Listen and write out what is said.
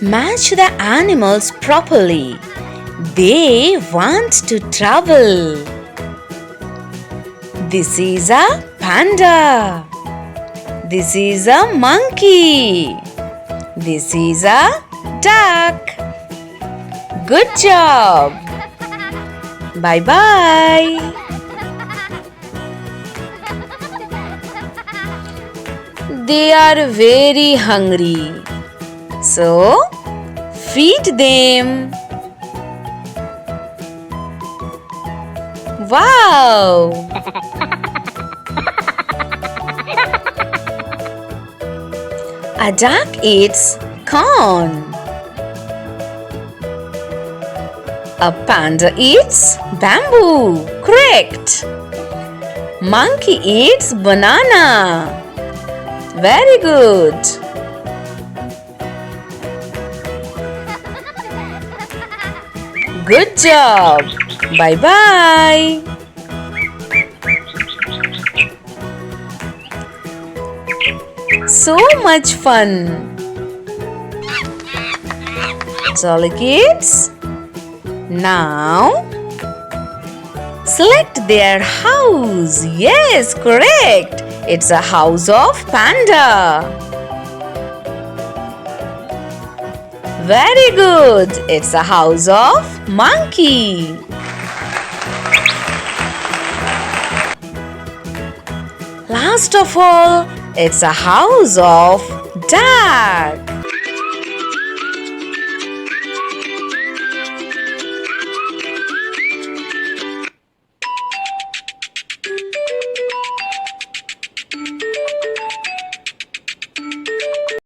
Match the animals properly. They want to travel. This is a panda. This is a monkey. This is a duck. Good job. Bye-bye. They are very hungry. So, feed them. Wow! A duck eats corn. A panda eats bamboo. Correct. Monkey eats banana. Very good. Good job. Bye-bye. So much fun. Jolly kids. Now, select their house. Yes, correct. It's a house of panda. Very good. It's a house of monkey. Last of all, it's a house of duck.